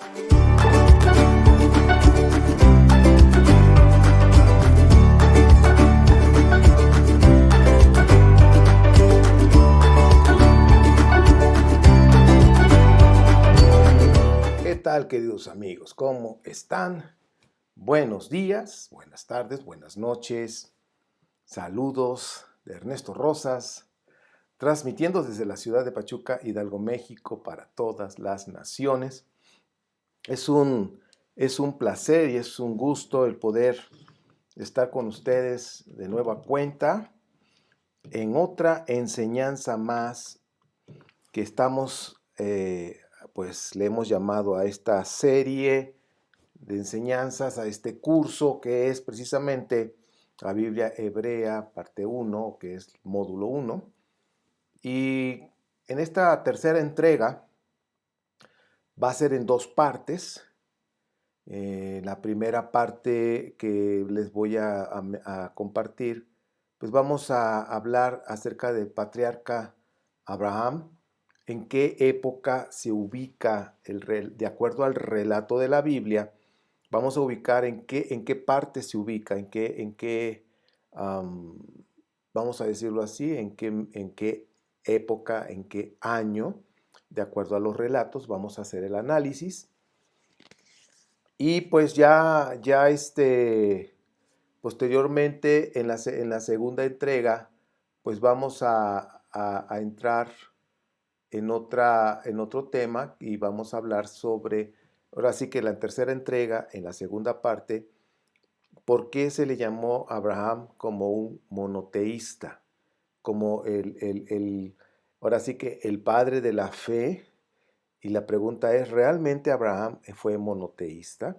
¿Qué tal, queridos amigos? ¿Cómo están? Buenos días, buenas tardes, buenas noches. Saludos de Ernesto Rosas, transmitiendo desde la ciudad de Pachuca, Hidalgo, México, para todas las naciones. Es un placer y es un gusto el poder estar con ustedes de nueva cuenta en otra enseñanza más que estamos, pues le hemos llamado a esta serie de enseñanzas, a este curso que es precisamente la Biblia Hebrea, parte 1, que es módulo 1. Y en esta tercera entrega va a ser en dos partes. La primera parte que les voy a compartir, pues vamos a hablar acerca del patriarca Abraham, en qué época se ubica, de acuerdo al relato de la Biblia. Vamos a ubicar en qué parte se ubica, vamos a decirlo así, en qué época, en qué año, de acuerdo a los relatos, vamos a hacer el análisis. Y pues posteriormente, en la segunda entrega, pues vamos a entrar en otro tema y vamos a hablar sobre, ahora sí que la tercera entrega, en la segunda parte, ¿por qué se le llamó a Abraham como un monoteísta? Como ahora sí que el padre de la fe. Y la pregunta es, ¿realmente Abraham fue monoteísta?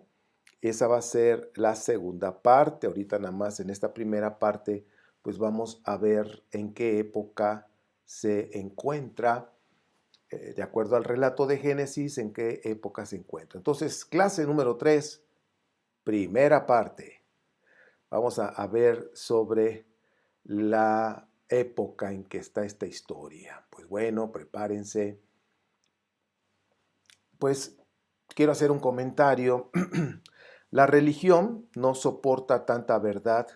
Esa va a ser la segunda parte. Ahorita nada más en esta primera parte, pues vamos a ver en qué época se encuentra, de acuerdo al relato de Génesis, en qué época se encuentra. Entonces, clase número 3, primera parte. Vamos a ver sobre la época en que está esta historia. Pues bueno, prepárense. Pues quiero hacer un comentario. La religión no soporta tanta verdad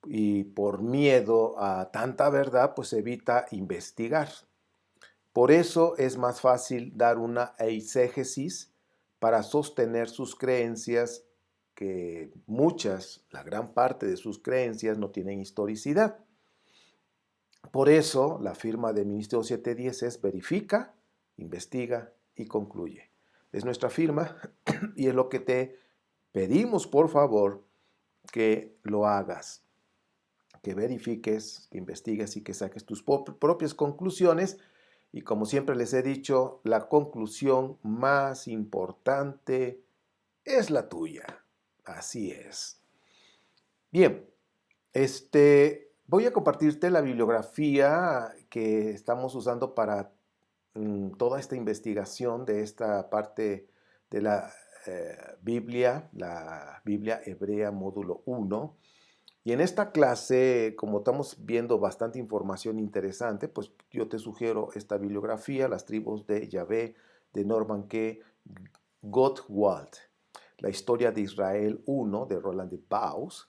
y por miedo a tanta verdad, pues evita investigar. Por eso es más fácil dar una eisegesis para sostener sus creencias, que muchas, la gran parte de sus creencias no tienen historicidad. Por eso la firma de Ministerio 710 es verifica, investiga y concluye. Es nuestra firma y es lo que te pedimos, por favor, que lo hagas, que verifiques, que investigues y que saques tus propias conclusiones. Y como siempre les he dicho, la conclusión más importante es la tuya. Así es. Bien, voy a compartirte la bibliografía que estamos usando para toda esta investigación de esta parte de la Biblia Hebrea módulo 1. Y en esta clase, como estamos viendo bastante información interesante, pues yo te sugiero esta bibliografía, Las tribus de Yahvé, de Norman K. Gottwald, La historia de Israel 1, de Roland de Baus,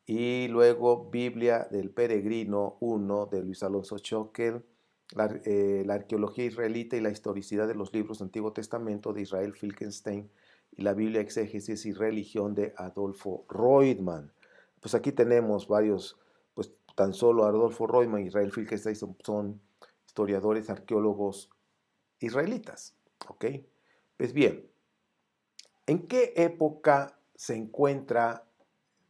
y luego Biblia del Peregrino 1, de Luis Alonso Schockel, la arqueología israelita y la historicidad de los libros del Antiguo Testamento, de Israel Finkelstein, y la Biblia Exégesis y Religión, de Adolfo Reutemann. Pues aquí tenemos varios, pues tan solo Adolfo Reutemann y Israel Finkelstein son historiadores, arqueólogos israelitas. ¿Ok? Pues bien, ¿en qué época se encuentra,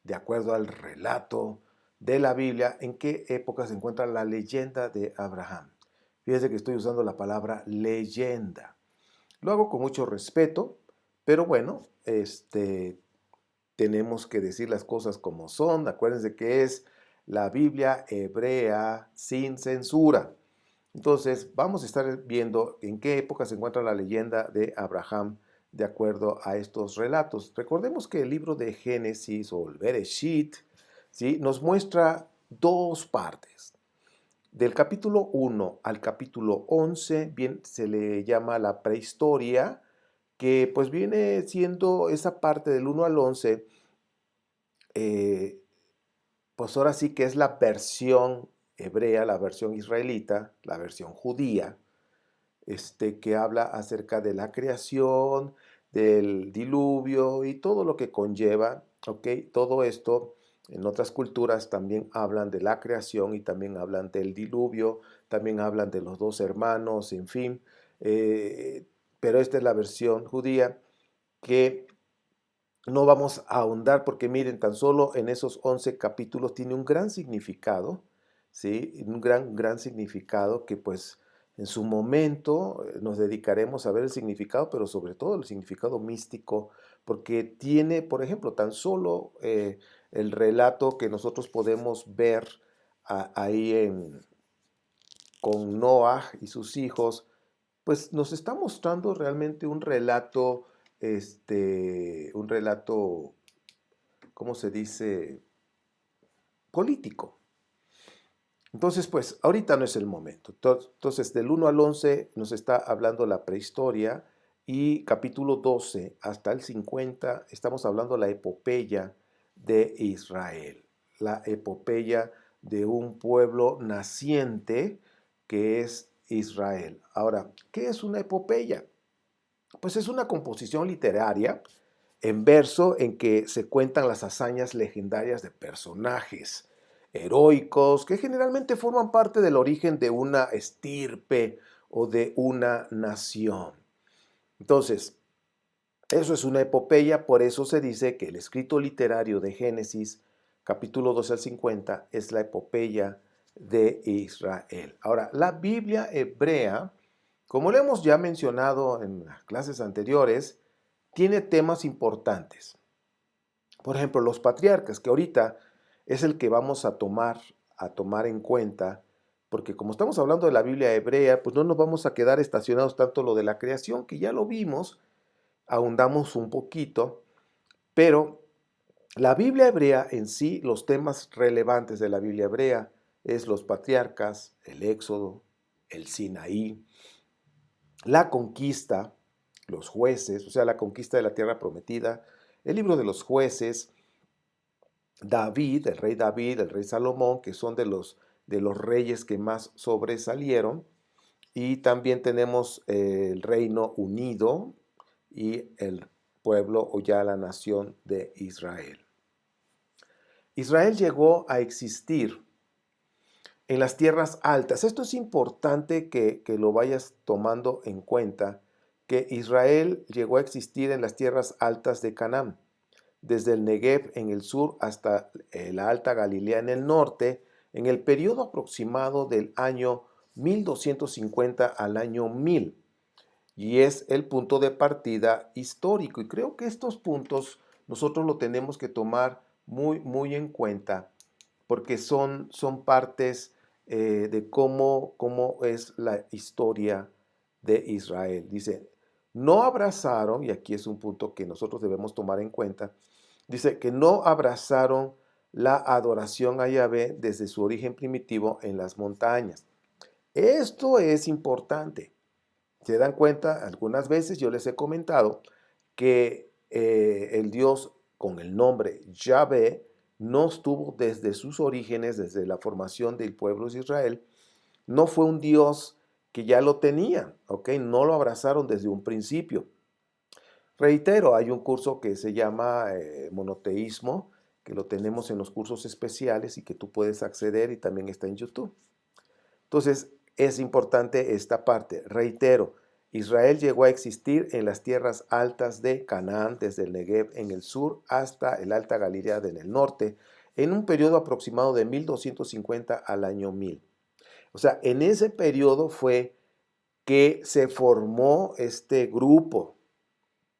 de acuerdo al relato de la Biblia, en qué época se encuentra la leyenda de Abraham? Fíjense que estoy usando la palabra leyenda. Lo hago con mucho respeto, pero bueno, tenemos que decir las cosas como son. Acuérdense que es la Biblia hebrea sin censura. Entonces, vamos a estar viendo en qué época se encuentra la leyenda de Abraham de acuerdo a estos relatos. Recordemos que el libro de Génesis o el Bereshit, ¿sí?, nos muestra dos partes. Del capítulo 1 al capítulo 11, bien, se le llama la prehistoria, que pues viene siendo esa parte del 1 al 11, eh, pues ahora sí que es la versión hebrea, la versión israelita, la versión judía, que habla acerca de la creación, del diluvio y todo lo que conlleva, ¿ok? Todo esto en otras culturas también hablan de la creación y también hablan del diluvio, también hablan de los dos hermanos, en fin, eh, pero esta es la versión judía que no vamos a ahondar porque miren, tan solo en esos 11 capítulos tiene un gran significado, ¿sí? Un gran significado que pues en su momento nos dedicaremos a ver el significado, pero sobre todo el significado místico, porque tiene, por ejemplo, tan solo el relato que nosotros podemos ver ahí con Noah y sus hijos, pues nos está mostrando realmente un relato, ¿cómo se dice? Político. Entonces, pues ahorita no es el momento. Entonces, del 1 al 11 nos está hablando la prehistoria y capítulo 12 hasta el 50 estamos hablando la epopeya de Israel, la epopeya de un pueblo naciente que es Israel. Ahora, ¿qué es una epopeya? Pues es una composición literaria en verso en que se cuentan las hazañas legendarias de personajes heroicos que generalmente forman parte del origen de una estirpe o de una nación. Entonces, eso es una epopeya, por eso se dice que el escrito literario de Génesis, capítulo 12 al 50, es la epopeya de Israel. Ahora, la Biblia hebrea, como lo hemos ya mencionado en las clases anteriores, tiene temas importantes. Por ejemplo, los patriarcas, que ahorita es el que vamos a tomar en cuenta, porque como estamos hablando de la Biblia hebrea, pues no nos vamos a quedar estacionados tanto lo de la creación, que ya lo vimos, ahondamos un poquito, pero la Biblia hebrea en sí, los temas relevantes de la Biblia hebrea es los patriarcas, el Éxodo, el Sinaí, la conquista, los jueces, o sea, la conquista de la tierra prometida, el libro de los jueces, David, el rey Salomón, que son de los reyes que más sobresalieron, y también tenemos el Reino Unido y el pueblo o ya la nación de Israel. Israel llegó a existir en las tierras altas. Esto es importante que lo vayas tomando en cuenta, que Israel llegó a existir en las tierras altas de Canaán, desde el Negev en el sur hasta la Alta Galilea en el norte, en el periodo aproximado del año 1250 al año 1000. Y es el punto de partida histórico. Y creo que estos puntos nosotros lo tenemos que tomar muy, muy en cuenta, porque son partes de cómo es la historia de Israel. Dice, no abrazaron, y aquí es un punto que nosotros debemos tomar en cuenta, dice que no abrazaron la adoración a Yahvé desde su origen primitivo en las montañas. Esto es importante. Se dan cuenta, algunas veces yo les he comentado que el Dios con el nombre Yahvé no estuvo desde sus orígenes, desde la formación del pueblo de Israel, no fue un Dios que ya lo tenían, ¿ok? No lo abrazaron desde un principio. Reitero, hay un curso que se llama monoteísmo, que lo tenemos en los cursos especiales y que tú puedes acceder y también está en YouTube. Entonces, es importante esta parte. Reitero, Israel llegó a existir en las tierras altas de Canaán, desde el Negev en el sur hasta el Alta Galilea en el norte, en un periodo aproximado de 1250 al año 1000. O sea, en ese periodo fue que se formó este grupo,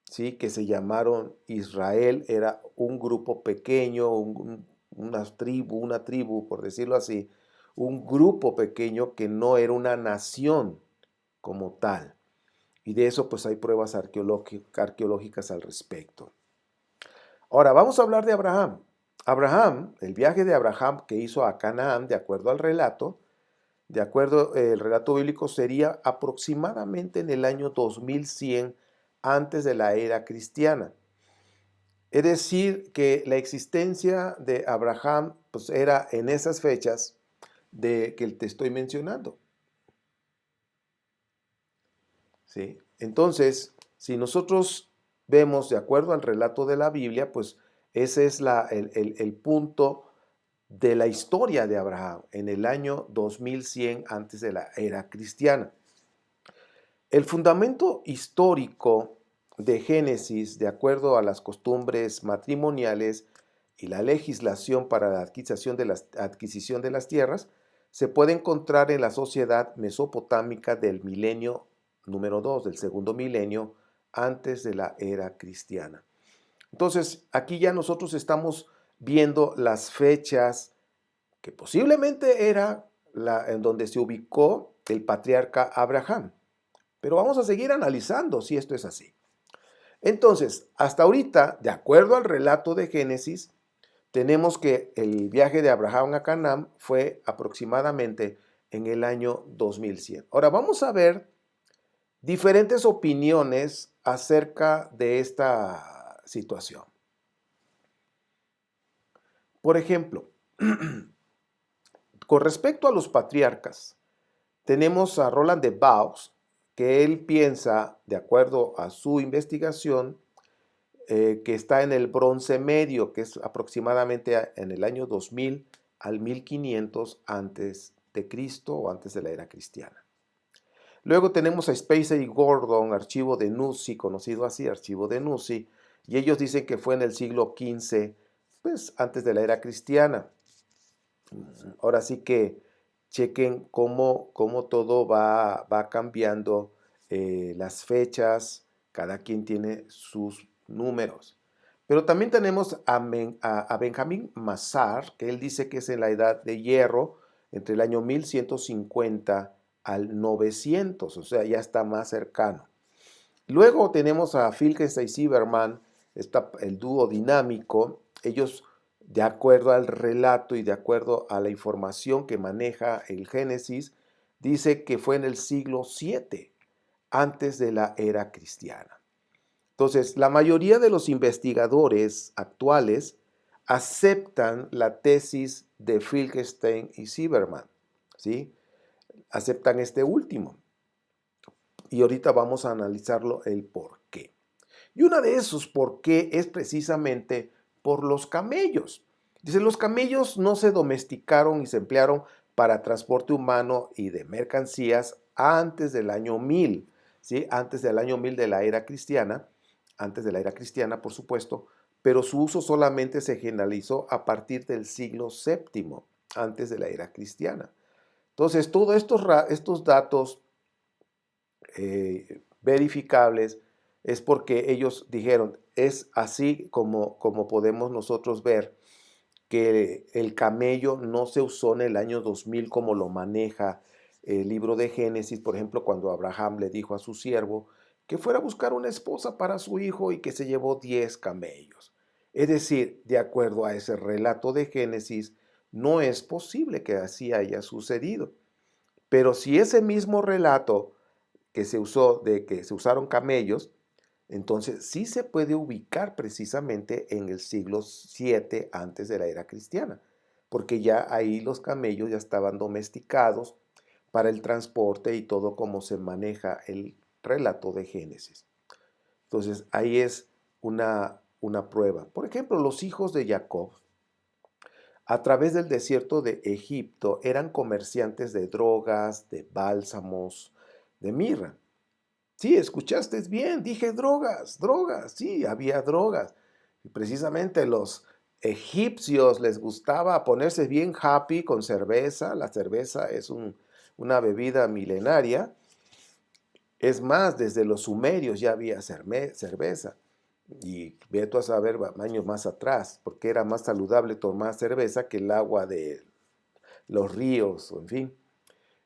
¿sí? Que se llamaron Israel. Era un grupo pequeño, una tribu, por decirlo así, un grupo pequeño que no era una nación como tal. Y de eso pues hay pruebas arqueológicas al respecto. Ahora vamos a hablar de Abraham. El viaje de Abraham que hizo a Canaán, de acuerdo al relato, de acuerdo al relato bíblico, sería aproximadamente en el año 2100 antes de la era cristiana. Es decir, que la existencia de Abraham pues, era en esas fechas de que te estoy mencionando. ¿Sí? Entonces, si nosotros vemos de acuerdo al relato de la Biblia, pues ese es el punto de la historia de Abraham en el año 2100 antes de la era cristiana. El fundamento histórico de Génesis, de acuerdo a las costumbres matrimoniales y la legislación para la adquisición de las tierras, se puede encontrar en la sociedad mesopotámica del milenio número 2, del segundo milenio antes de la era cristiana. Entonces, aquí ya nosotros estamos viendo las fechas que posiblemente era en donde se ubicó el patriarca Abraham. Pero vamos a seguir analizando si esto es así. Entonces, hasta ahorita, de acuerdo al relato de Génesis, tenemos que el viaje de Abraham a Canaán fue aproximadamente en el año 2100. Ahora vamos a ver diferentes opiniones acerca de esta situación. Por ejemplo, con respecto a los patriarcas, tenemos a Roland de Vaux, que él piensa, de acuerdo a su investigación, que está en el Bronce Medio, que es aproximadamente en el año 2000 al 1500 antes de Cristo o antes de la era cristiana. Luego tenemos a Spacey y Gordon, archivo de Nuzi, conocido así, archivo de Nuzi, y ellos dicen que fue en el siglo XV, pues antes de la era cristiana. Ahora sí que chequen cómo todo va cambiando, las fechas, cada quien tiene sus números. Pero también tenemos a Benjamin Mazar, que él dice que es en la edad de hierro, entre el año 1150 al 900, o sea, ya está más cercano. Luego tenemos a Filkenstein y Zimmermann, el dúo dinámico. Ellos, de acuerdo al relato y de acuerdo a la información que maneja el Génesis, dice que fue en el siglo VII, antes de la era cristiana. Entonces, la mayoría de los investigadores actuales aceptan la tesis de Filkenstein y Zimmermann, ¿sí? Aceptan este último. Y ahorita vamos a analizarlo el por qué. Y uno de esos por qué es precisamente por los camellos. Dice, los camellos no se domesticaron y se emplearon para transporte humano y de mercancías antes del año 1000, ¿sí? Antes del año 1000 de la era cristiana, antes de la era cristiana, por supuesto, pero su uso solamente se generalizó a partir del siglo VII, antes de la era cristiana. Entonces, todos estos datos verificables es porque ellos dijeron, es así como podemos nosotros ver que el camello no se usó en el año 2000 como lo maneja el libro de Génesis, por ejemplo, cuando Abraham le dijo a su siervo que fuera a buscar una esposa para su hijo y que se llevó 10 camellos. Es decir, de acuerdo a ese relato de Génesis, no es posible que así haya sucedido. Pero si ese mismo relato que se usó, de que se usaron camellos, entonces sí se puede ubicar precisamente en el siglo VII antes de la era cristiana, porque ya ahí los camellos ya estaban domesticados para el transporte y todo como se maneja el relato de Génesis. Entonces ahí es una prueba. Por ejemplo, los hijos de Jacob a través del desierto de Egipto eran comerciantes de drogas, de bálsamos, de mirra. Sí, escuchaste bien, dije drogas, drogas, sí, había drogas. Y precisamente los egipcios les gustaba ponerse bien happy con cerveza. La cerveza es una bebida milenaria. Es más, desde los sumerios ya había cerveza. Y vete a saber años más atrás, porque era más saludable tomar cerveza que el agua de los ríos, o en fin.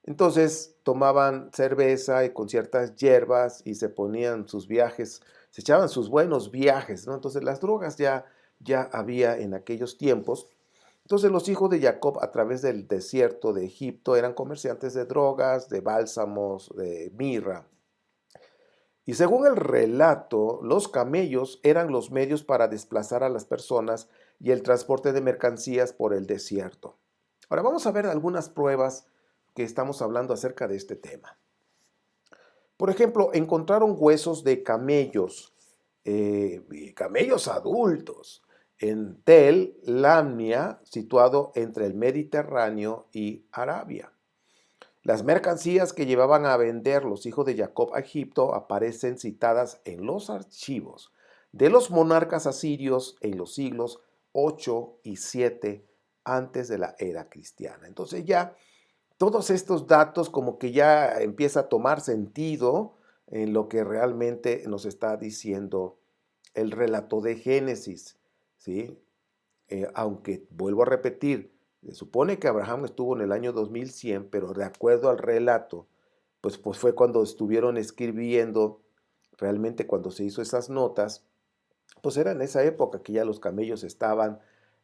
Entonces tomaban cerveza y con ciertas hierbas y se ponían sus viajes, se echaban sus buenos viajes, ¿no? Entonces las drogas ya había en aquellos tiempos. Entonces los hijos de Jacob a través del desierto de Egipto eran comerciantes de drogas, de bálsamos, de mirra. Y según el relato, los camellos eran los medios para desplazar a las personas y el transporte de mercancías por el desierto. Ahora vamos a ver algunas pruebas que estamos hablando acerca de este tema. Por ejemplo, encontraron huesos de camellos, camellos adultos, en Tel Lamnia, situado entre el Mediterráneo y Arabia. Las mercancías que llevaban a vender los hijos de Jacob a Egipto aparecen citadas en los archivos de los monarcas asirios en los siglos 8 y 7 antes de la era cristiana. Entonces ya todos estos datos como que ya empieza a tomar sentido en lo que realmente nos está diciendo el relato de Génesis, ¿sí? Aunque vuelvo a repetir, se supone que Abraham estuvo en el año 2100, pero de acuerdo al relato, pues fue cuando estuvieron escribiendo, realmente cuando se hizo esas notas, pues era en esa época que ya los camellos estaban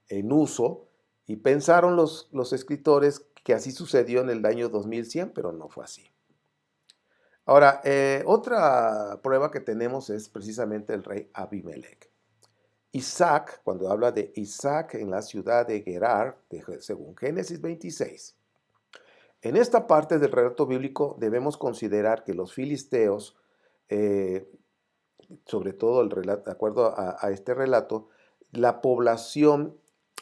en uso y pensaron los escritores que así sucedió en el año 2100, pero no fue así. Ahora, otra prueba que tenemos es precisamente el rey Abimelech. Isaac, cuando habla de Isaac en la ciudad de Gerar, según Génesis 26. En esta parte del relato bíblico debemos considerar que los filisteos, eh, sobre todo de acuerdo a este relato, la población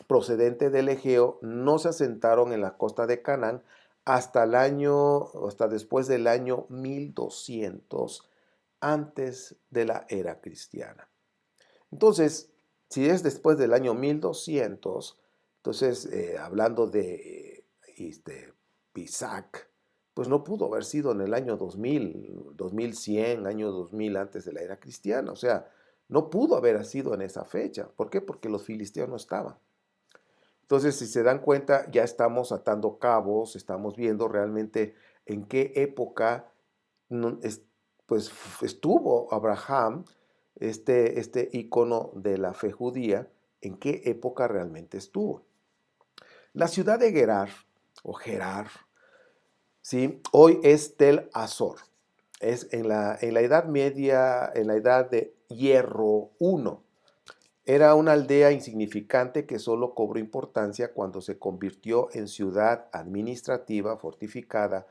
procedente del Egeo no se asentaron en la costa de Canaán hasta después del año 1200 antes de la era cristiana. Entonces, si es después del año 1200, entonces hablando de Isaac, pues no pudo haber sido en el año 2000, 2100, año 2000 antes de la era cristiana. O sea, no pudo haber sido en esa fecha. ¿Por qué? Porque los filisteos no estaban. Entonces, si se dan cuenta, ya estamos atando cabos, estamos viendo realmente en qué época pues, estuvo Abraham, este ícono de la fe judía, en qué época realmente estuvo. La ciudad de Gerar, o Gerar, ¿sí? Hoy es Tel Azor. Es en la Edad Media, en la Edad de Hierro I. Era una aldea insignificante que solo cobró importancia cuando se convirtió en ciudad administrativa fortificada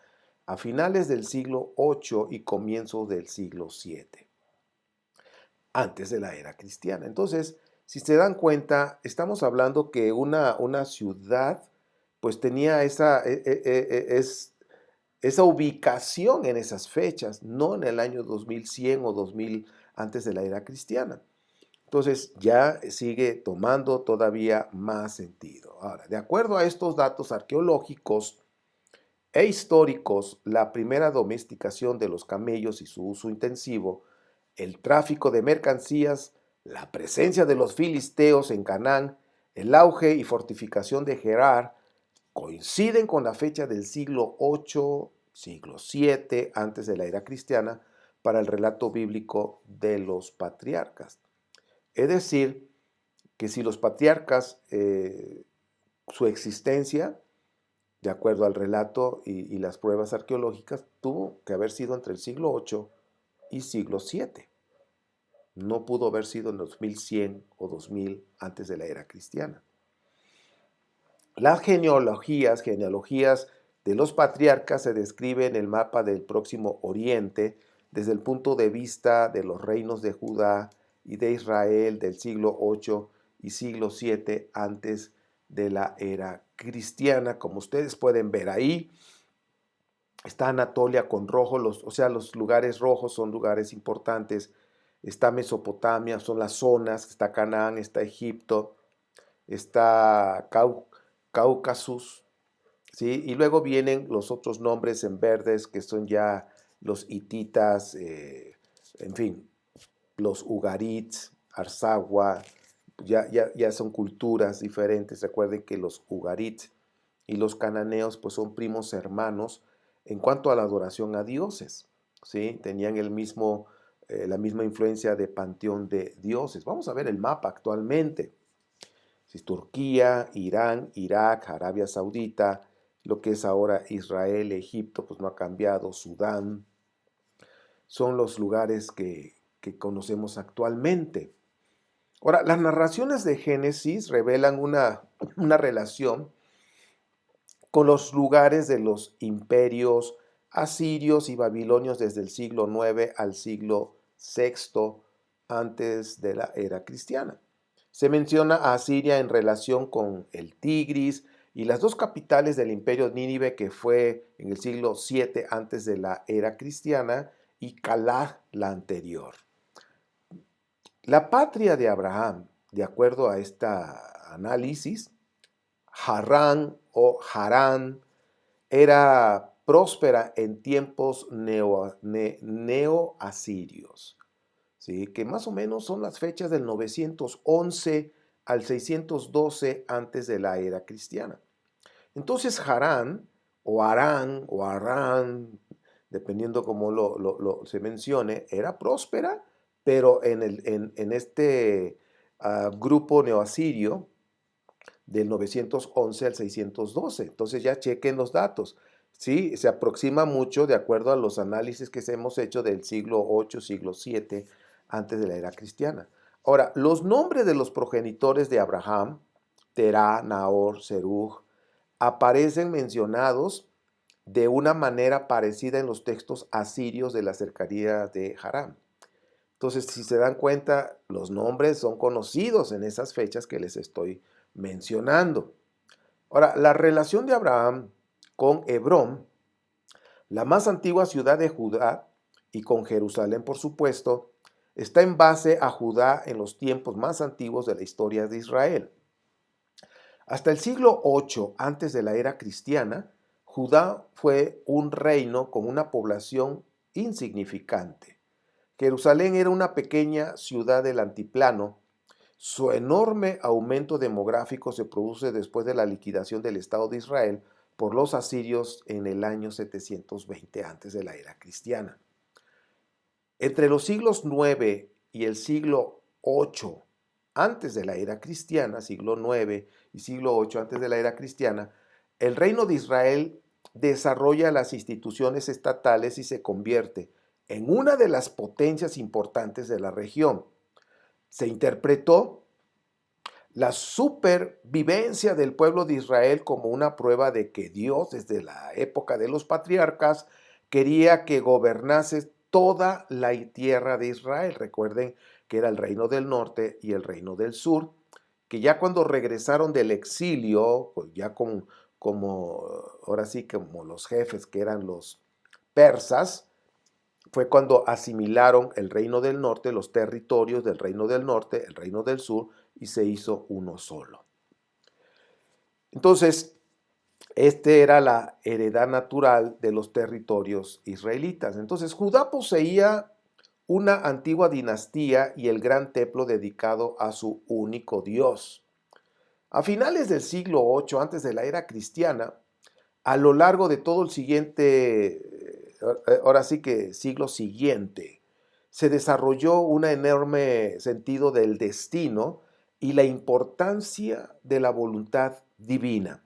a finales del siglo VIII y comienzos del siglo VII, antes de la era cristiana. Entonces, si se dan cuenta, estamos hablando que una ciudad pues tenía esa ubicación en esas fechas, no en el año 2100 o 2000 antes de la era cristiana. Entonces ya sigue tomando todavía más sentido. Ahora, de acuerdo a estos datos arqueológicos e históricos, la primera domesticación de los camellos y su uso intensivo, el tráfico de mercancías, la presencia de los filisteos en Canaán, el auge y fortificación de Gerar, coinciden con la fecha del siglo VIII, siglo VII antes de la era cristiana para el relato bíblico de los patriarcas. Es decir, que si los patriarcas, su existencia, de acuerdo al relato y las pruebas arqueológicas, tuvo que haber sido entre el siglo VIII y siglo VII. No pudo haber sido en 2100 o 2000 antes de la era cristiana. Las genealogías de los patriarcas se describen en el mapa del Próximo Oriente desde el punto de vista de los reinos de Judá y de Israel del siglo VIII y siglo VII antes de la era cristiana. Como ustedes pueden ver ahí, está Anatolia con rojo, los lugares rojos son lugares importantes. Está Mesopotamia, son las zonas, está Canaán, está Egipto, está Cáucasus, ¿sí? Y luego vienen los otros nombres en verdes que son ya los hititas, en fin, los ugarits, Arsagua, ya son culturas diferentes. Recuerden que los ugarits y los cananeos pues son primos hermanos en cuanto a la adoración a dioses, ¿sí? Tenían la misma influencia de panteón de dioses. Vamos a ver el mapa actualmente. Si es Turquía, Irán, Irak, Arabia Saudita, lo que es ahora Israel, Egipto, pues no ha cambiado, Sudán, son los lugares que conocemos actualmente. Ahora, las narraciones de Génesis revelan una relación con los lugares de los imperios asirios y babilonios desde el siglo IX al siglo VI antes de la era cristiana. Se menciona a Asiria en relación con el Tigris y las dos capitales del imperio Nínive, que fue en el siglo VII antes de la era cristiana, y Calah, la anterior. La patria de Abraham, de acuerdo a este análisis, Harán o Harán, era próspera en tiempos neoasirios, ¿sí? Que más o menos son las fechas del 911 al 612 antes de la era cristiana. Entonces Harán o Arán, dependiendo cómo se mencione, era próspera, pero en este grupo neoasirio del 911 al 612. Entonces ya chequen los datos. Sí, se aproxima mucho de acuerdo a los análisis que hemos hecho del siglo VIII, siglo VII, antes de la era cristiana. Ahora, los nombres de los progenitores de Abraham, Terá, Nahor, Serug, aparecen mencionados de una manera parecida en los textos asirios de la cercanía de Harán. Entonces, si se dan cuenta, los nombres son conocidos en esas fechas que les estoy mencionando. Ahora, la relación de Abraham con Hebrón, la más antigua ciudad de Judá, y con Jerusalén, por supuesto, está en base a Judá en los tiempos más antiguos de la historia de Israel. Hasta el siglo VIII, antes de la era cristiana, Judá fue un reino con una población insignificante. Jerusalén era una pequeña ciudad del altiplano. Su enorme aumento demográfico se produce después de la liquidación del Estado de Israel por los asirios en el año 720 antes de la era cristiana. Entre los siglos IX y el siglo VIII antes de la era cristiana, siglo IX y siglo VIII antes de la era cristiana, el reino de Israel desarrolla las instituciones estatales y se convierte en una de las potencias importantes de la región. Se interpretó la supervivencia del pueblo de Israel como una prueba de que Dios, desde la época de los patriarcas, quería que gobernase toda la tierra de Israel. Recuerden que era el reino del norte y el reino del sur, que ya cuando regresaron del exilio, pues ya ahora sí, como los jefes que eran los persas, fue cuando asimilaron el reino del norte, los territorios del reino del norte, el reino del sur, y se hizo uno solo. Entonces, era la heredad natural de los territorios israelitas. Entonces, Judá poseía una antigua dinastía y el gran templo dedicado a su único Dios. A finales del siglo VIII, antes de la era cristiana, a lo largo de todo el siguiente, ahora sí que siglo siguiente, se desarrolló un enorme sentido del destino y la importancia de la voluntad divina.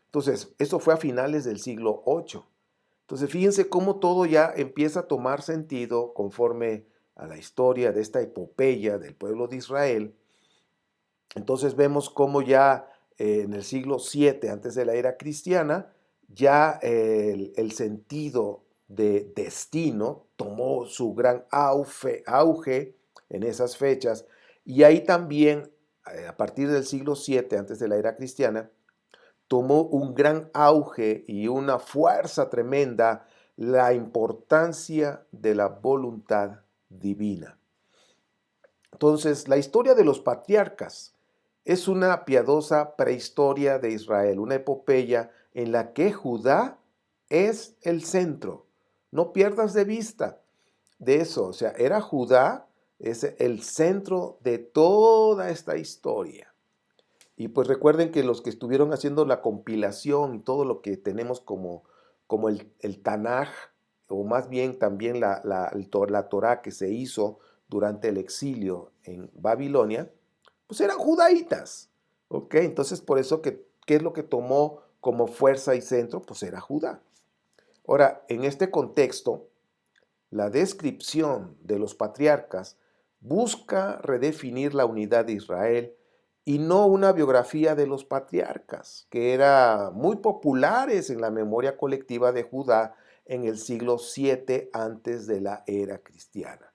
Entonces, eso fue a finales del siglo VIII. Entonces, fíjense cómo todo ya empieza a tomar sentido conforme a la historia de esta epopeya del pueblo de Israel. Entonces vemos cómo ya en el siglo VII, antes de la era cristiana, ya el sentido de destino tomó su gran auge en esas fechas, y ahí también, a partir del siglo VII, antes de la era cristiana, tomó un gran auge y una fuerza tremenda la importancia de la voluntad divina. Entonces, la historia de los patriarcas es una piadosa prehistoria de Israel, una epopeya en la que Judá es el centro. No pierdas de vista de eso. O sea, era Judá, es el centro de toda esta historia. Y pues recuerden que los que estuvieron haciendo la compilación y todo lo que tenemos como el Tanaj, o más bien también la Torá que se hizo durante el exilio en Babilonia, pues eran judaítas. ¿Ok? Entonces por eso ¿qué es lo que tomó como fuerza y centro? Pues era Judá. Ahora, en este contexto, la descripción de los patriarcas busca redefinir la unidad de Israel y no una biografía de los patriarcas, que eran muy populares en la memoria colectiva de Judá en el siglo VII antes de la era cristiana.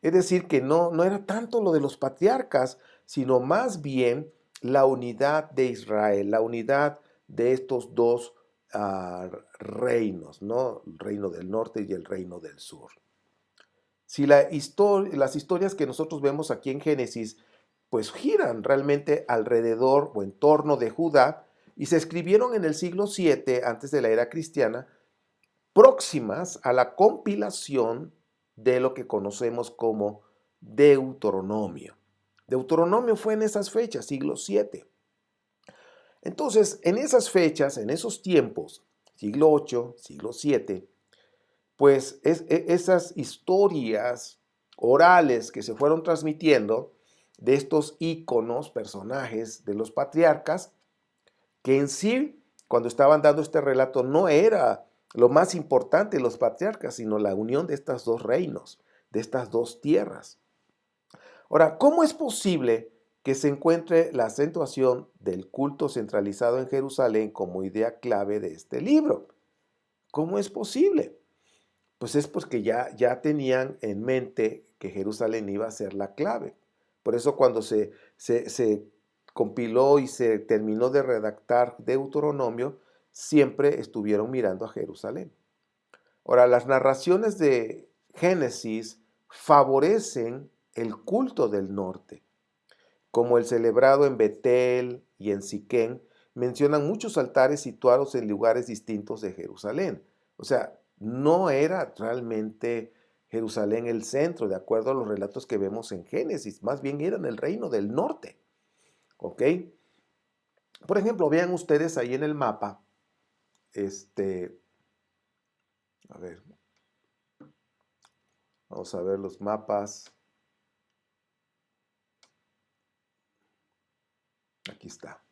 Es decir, que no era tanto lo de los patriarcas, sino más bien la unidad de Israel, la unidad de estos dos reinos, ¿no? El reino del norte y el reino del sur. Si las historias que nosotros vemos aquí en Génesis, pues giran realmente alrededor o en torno de Judá y se escribieron en el siglo VII antes de la era cristiana, próximas a la compilación de lo que conocemos como Deuteronomio. Deuteronomio fue en esas fechas, siglo VII. Entonces, en esas fechas, en esos tiempos, siglo VIII, siglo VII, pues esas historias orales que se fueron transmitiendo de estos íconos, personajes de los patriarcas, que en sí, cuando estaban dando este relato, no era lo más importante de los patriarcas, sino la unión de estos dos reinos, de estas dos tierras. Ahora, ¿cómo es posible que se encuentre la acentuación del culto centralizado en Jerusalén como idea clave de este libro? ¿Cómo es posible? Pues es porque ya tenían en mente que Jerusalén iba a ser la clave. Por eso cuando se compiló y se terminó de redactar Deuteronomio, siempre estuvieron mirando a Jerusalén. Ahora, las narraciones de Génesis favorecen el culto del norte, como el celebrado en Betel y en Siquén, mencionan muchos altares situados en lugares distintos de Jerusalén. O sea, no era realmente Jerusalén el centro, de acuerdo a los relatos que vemos en Génesis, más bien era en el reino del norte. ¿Ok? Por ejemplo, vean ustedes ahí en el mapa, a ver, vamos a ver los mapas. Aquí está.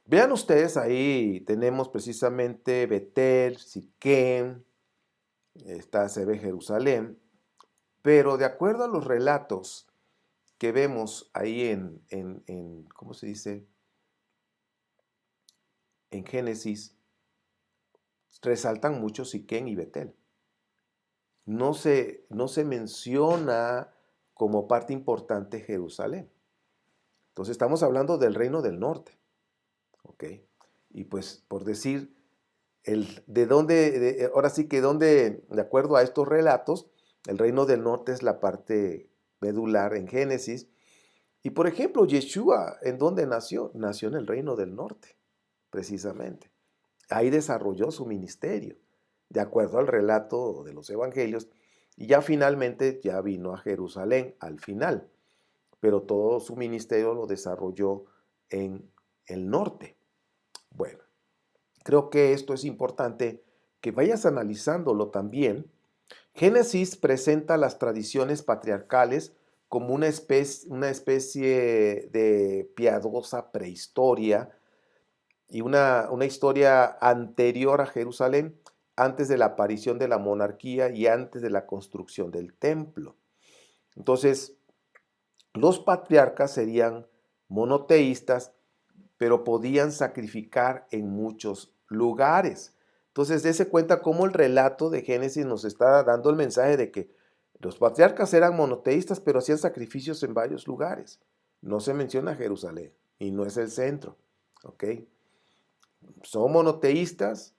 Vean ustedes ahí, tenemos precisamente Betel, Siquén, se ve Jerusalén, pero de acuerdo a los relatos que vemos ahí ¿cómo se dice? En Génesis, resaltan mucho Siquén y Betel. No se menciona como parte importante Jerusalén. Entonces estamos hablando del reino del norte. ¿Ok? Y pues por decir, ahora sí que de acuerdo a estos relatos, el reino del norte es la parte medular en Génesis. Y por ejemplo, Yeshua, ¿en dónde nació? Nació en el reino del norte, precisamente. Ahí desarrolló su ministerio, de acuerdo al relato de los evangelios, y ya finalmente ya vino a Jerusalén al final, pero todo su ministerio lo desarrolló en el norte. Bueno, creo que esto es importante que vayas analizándolo también. Génesis presenta las tradiciones patriarcales como una especie de piadosa prehistoria y una historia anterior a Jerusalén, antes de la aparición de la monarquía y antes de la construcción del templo. Entonces, los patriarcas serían monoteístas, pero podían sacrificar en muchos lugares. Entonces, dése cuenta cómo el relato de Génesis nos está dando el mensaje de que los patriarcas eran monoteístas, pero hacían sacrificios en varios lugares. No se menciona Jerusalén y no es el centro. ¿Ok? Son monoteístas,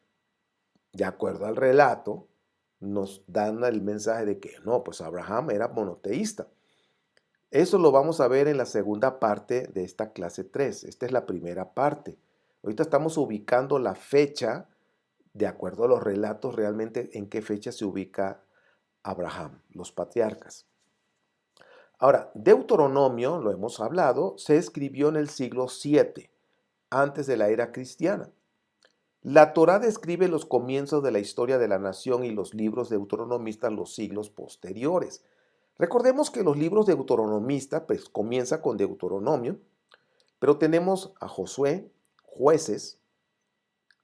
de acuerdo al relato, nos dan el mensaje de que no, pues Abraham era monoteísta. Eso lo vamos a ver en la segunda parte de esta clase 3. Esta es la primera parte. Ahorita estamos ubicando la fecha, de acuerdo a los relatos, realmente en qué fecha se ubica Abraham, los patriarcas. Ahora, Deuteronomio, lo hemos hablado, se escribió en el siglo VII, antes de la era cristiana. La Torá describe los comienzos de la historia de la nación y los libros deuteronomistas los siglos posteriores. Recordemos que los libros deuteronomistas pues, comienza con Deuteronomio, pero tenemos a Josué, Jueces,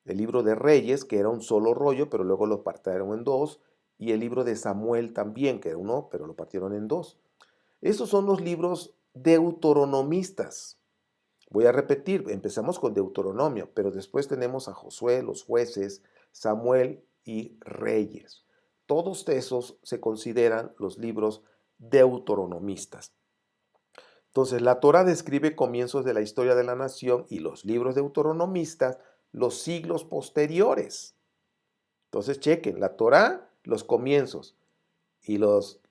el libro de Reyes, que era un solo rollo, pero luego lo partieron en dos, y el libro de Samuel también, que era uno, pero lo partieron en dos. Esos son los libros deuteronomistas. Voy a repetir, empezamos con Deuteronomio, pero después tenemos a Josué, los jueces, Samuel y Reyes. Todos esos se consideran los libros deuteronomistas. Entonces, la Torá describe comienzos de la historia de la nación y los libros deuteronomistas los siglos posteriores. Entonces, chequen, la Torá, los comienzos, y los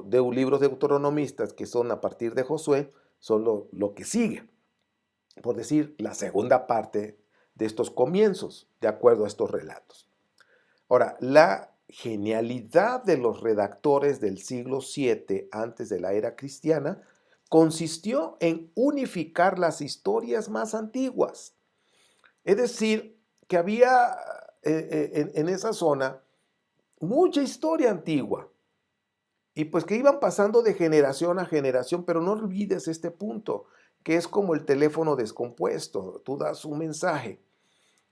libros deuteronomistas, que son a partir de Josué, son lo que sigue, por decir, la segunda parte de estos comienzos, de acuerdo a estos relatos. Ahora, la genialidad de los redactores del siglo VII antes de la era cristiana consistió en unificar las historias más antiguas. Es decir, que había en esa zona mucha historia antigua y pues que iban pasando de generación a generación, pero no olvides este punto, que es como el teléfono descompuesto. Tú das un mensaje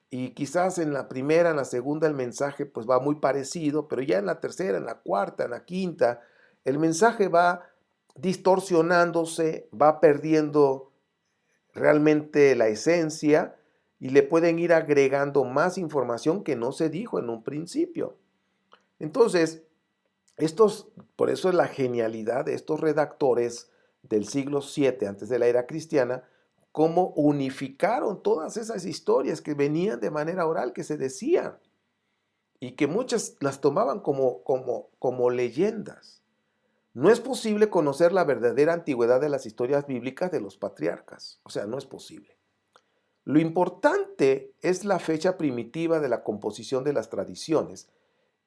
y quizás en la primera, en la segunda el mensaje pues va muy parecido, pero ya en la tercera, en la cuarta, en la quinta, el mensaje va distorsionándose, va perdiendo realmente la esencia y le pueden ir agregando más información que no se dijo en un principio. Entonces, por eso es la genialidad de estos redactores del siglo VII antes de la era cristiana, cómo unificaron todas esas historias que venían de manera oral, que se decían, y que muchas las tomaban como leyendas. No es posible conocer la verdadera antigüedad de las historias bíblicas de los patriarcas. O sea, no es posible. Lo importante es la fecha primitiva de la composición de las tradiciones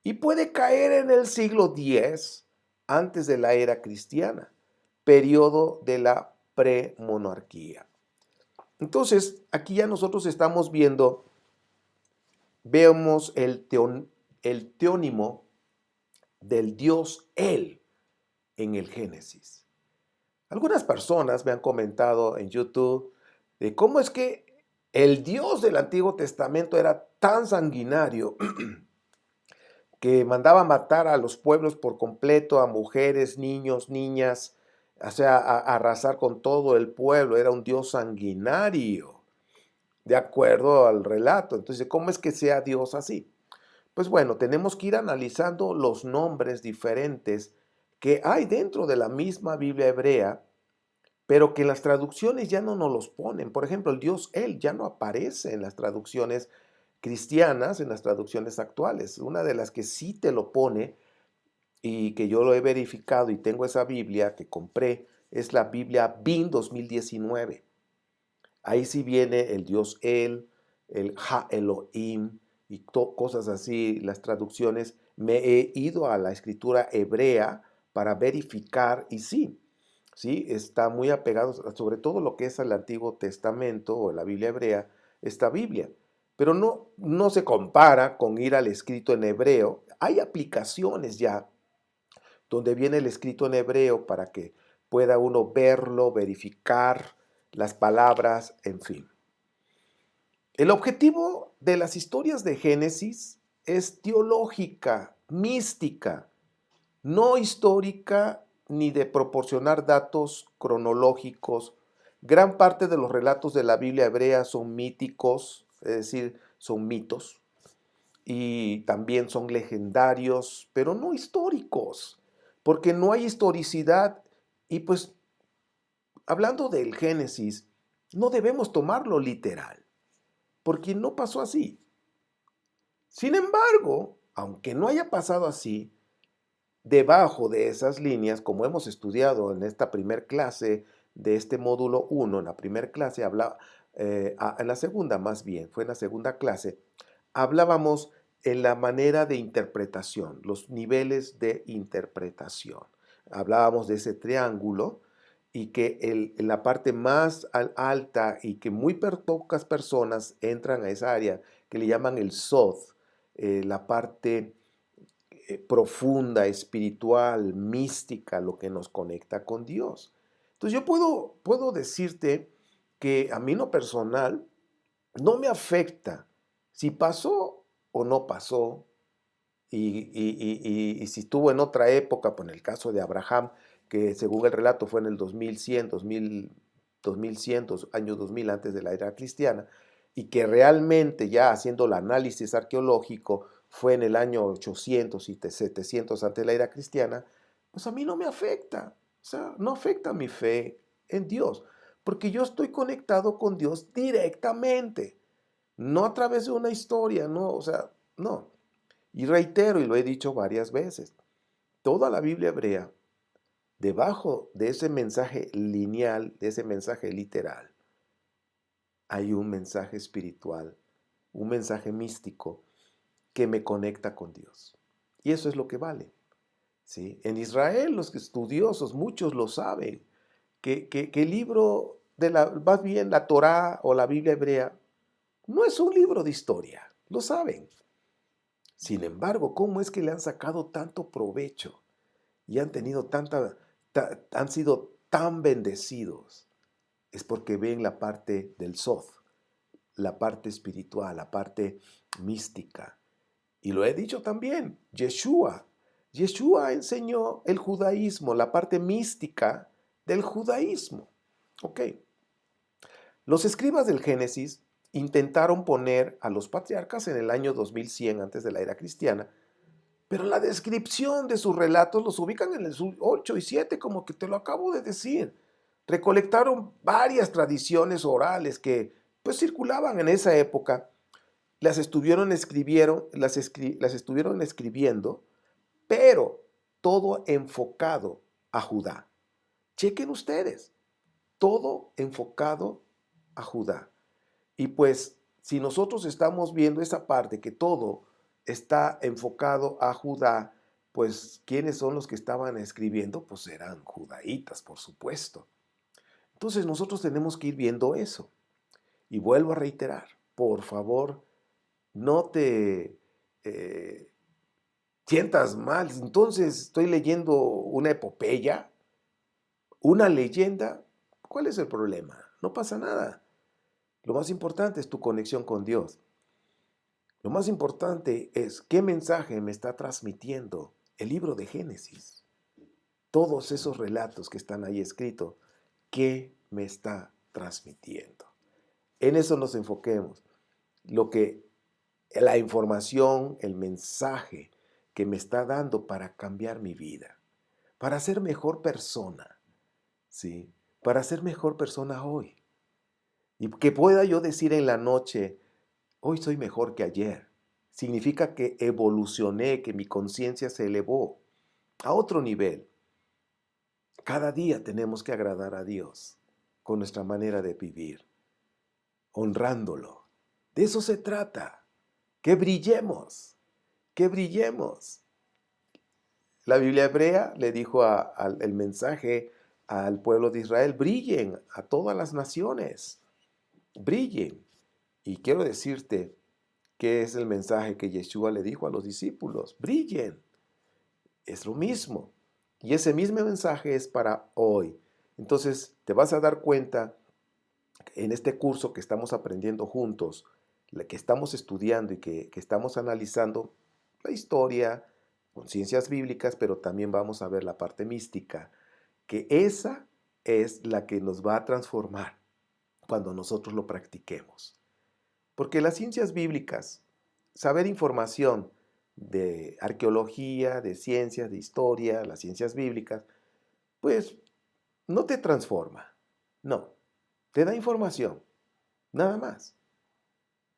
y puede caer en el siglo X antes de la era cristiana, periodo de la premonarquía. Entonces, aquí ya nosotros estamos vemos el teónimo del Dios Él en el Génesis. Algunas personas me han comentado en YouTube de cómo es que el Dios del Antiguo Testamento era tan sanguinario que mandaba matar a los pueblos por completo, a mujeres, niños, niñas, o sea, a arrasar con todo el pueblo. Era un Dios sanguinario, de acuerdo al relato. Entonces, ¿cómo es que sea Dios así? Pues bueno, tenemos que ir analizando los nombres diferentes que hay dentro de la misma Biblia hebrea, pero que en las traducciones ya no nos los ponen. Por ejemplo, el Dios Él ya no aparece en las traducciones cristianas, en las traducciones actuales. Una de las que sí te lo pone y que yo lo he verificado y tengo esa Biblia que compré es la Biblia BIN 2019. Ahí sí viene el Dios Él, el Ha Elohim y cosas así, las traducciones. Me he ido a la escritura hebrea para verificar y sí, está muy apegado, sobre todo lo que es el Antiguo Testamento o la Biblia hebrea, esta Biblia. Pero no se compara con ir al escrito en hebreo. Hay aplicaciones ya donde viene el escrito en hebreo para que pueda uno verlo, verificar las palabras, en fin. El objetivo de las historias de Génesis es teológica, mística, no histórica ni de proporcionar datos cronológicos. Gran parte de los relatos de la Biblia hebrea son míticos, es decir, son mitos, y también son legendarios, pero no históricos, porque no hay historicidad. Y pues, hablando del Génesis, no debemos tomarlo literal, porque no pasó así. Sin embargo, aunque no haya pasado así, debajo de esas líneas, como hemos estudiado en esta primer clase de este módulo 1, en la primera clase, en la segunda más bien, fue en la segunda clase, hablábamos en la manera de interpretación, los niveles de interpretación. Hablábamos de ese triángulo y que en la parte más alta y que muy pocas personas entran a esa área, que le llaman el Sod, la parte profunda, espiritual, mística, lo que nos conecta con Dios. Entonces yo puedo decirte que a mí en lo personal no me afecta Si pasó o no pasó, y si estuvo en otra época, pues en el caso de Abraham, que según el relato fue en el 2100, 2100, años 2000 antes de la era cristiana, y que realmente ya haciendo el análisis arqueológico fue en el año 800 y 700 antes de la era cristiana, pues a mí no me afecta, o sea, no afecta mi fe en Dios, porque yo estoy conectado con Dios directamente, no a través de una historia, no, o sea, no. Y reitero, y lo he dicho varias veces, toda la Biblia hebrea, debajo de ese mensaje lineal, de ese mensaje literal, hay un mensaje espiritual, un mensaje místico que me conecta con Dios. Y eso es lo que vale. ¿Sí? En Israel, los estudiosos, muchos lo saben, que el libro de más bien la Torá o la Biblia hebrea, no es un libro de historia, lo saben. Sin embargo, ¿cómo es que le han sacado tanto provecho y han tenido han sido tan bendecidos? Es porque ven la parte del Sod, la parte espiritual, la parte mística. Y lo he dicho también, Yeshua enseñó el judaísmo, la parte mística del judaísmo. Ok. Los escribas del Génesis intentaron poner a los patriarcas en el año 2100 antes de la era cristiana, pero la descripción de sus relatos los ubican en el 8 y 7, como que te lo acabo de decir. Recolectaron varias tradiciones orales que pues circulaban en esa época, las estuvieron escribiendo, pero todo enfocado a Judá. Chequen ustedes, todo enfocado a Judá. Y pues si nosotros estamos viendo esa parte que todo está enfocado a Judá, pues ¿quiénes son los que estaban escribiendo? Pues eran judaítas, por supuesto. Entonces nosotros tenemos que ir viendo eso. Y vuelvo a reiterar, por favor, no te sientas mal. Entonces estoy leyendo una epopeya, una leyenda. ¿Cuál es el problema? No pasa nada. Lo más importante es tu conexión con Dios. Lo más importante es qué mensaje me está transmitiendo el libro de Génesis. Todos esos relatos que están ahí escritos, ¿qué me está transmitiendo? En eso nos enfoquemos. La información, el mensaje que me está dando para cambiar mi vida, para ser mejor persona, ¿sí? Para ser mejor persona hoy. Y que pueda yo decir en la noche, hoy soy mejor que ayer. Significa que evolucioné, que mi conciencia se elevó a otro nivel. Cada día tenemos que agradar a Dios con nuestra manera de vivir, honrándolo. De eso se trata, que brillemos, que brillemos. La Biblia hebrea le dijo el mensaje al pueblo de Israel, brillen a todas las naciones, brillen. Y quiero decirte que es el mensaje que Yeshua le dijo a los discípulos, brillen. Es lo mismo. Y ese mismo mensaje es para hoy. Entonces te vas a dar cuenta en este curso que estamos aprendiendo juntos, que estamos estudiando y que estamos analizando la historia con ciencias bíblicas, pero también vamos a ver la parte mística, que esa es la que nos va a transformar cuando nosotros lo practiquemos. Porque las ciencias bíblicas, saber información de arqueología, de ciencias, de historia, las ciencias bíblicas, pues no te transforma, no, te da información, nada más.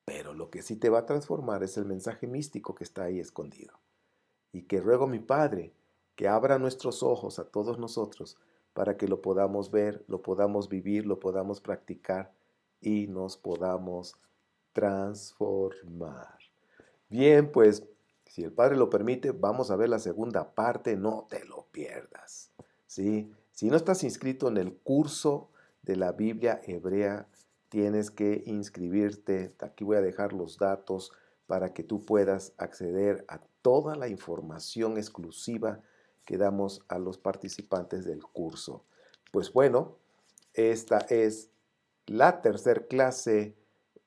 Pero lo que sí te va a transformar es el mensaje místico que está ahí escondido. Y que ruego a mi Padre que abra nuestros ojos a todos nosotros para que lo podamos ver, lo podamos vivir, lo podamos practicar y nos podamos transformar. Bien, pues si el Padre lo permite, vamos a ver la segunda parte, no te lo pierdas. ¿Sí? Si no estás inscrito en el curso de la Biblia hebrea, tienes que inscribirte. Aquí voy a dejar los datos para que tú puedas acceder a toda la información exclusiva que damos a los participantes del curso. Pues bueno, esta es la tercera clase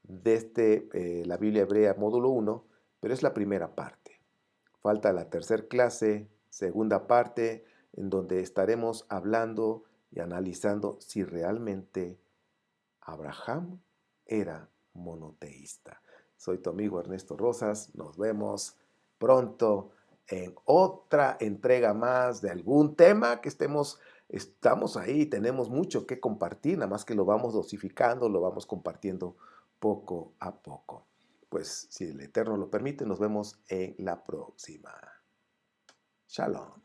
de la Biblia Hebrea módulo 1, pero es la primera parte. Falta la tercera clase, segunda parte, en donde estaremos hablando y analizando si realmente Abraham era monoteísta. Soy tu amigo Ernesto Rosas. Nos vemos pronto en otra entrega más de algún tema que estamos ahí, tenemos mucho que compartir, nada más que lo vamos dosificando, lo vamos compartiendo poco a poco. Pues si el Eterno lo permite, nos vemos en la próxima. Shalom.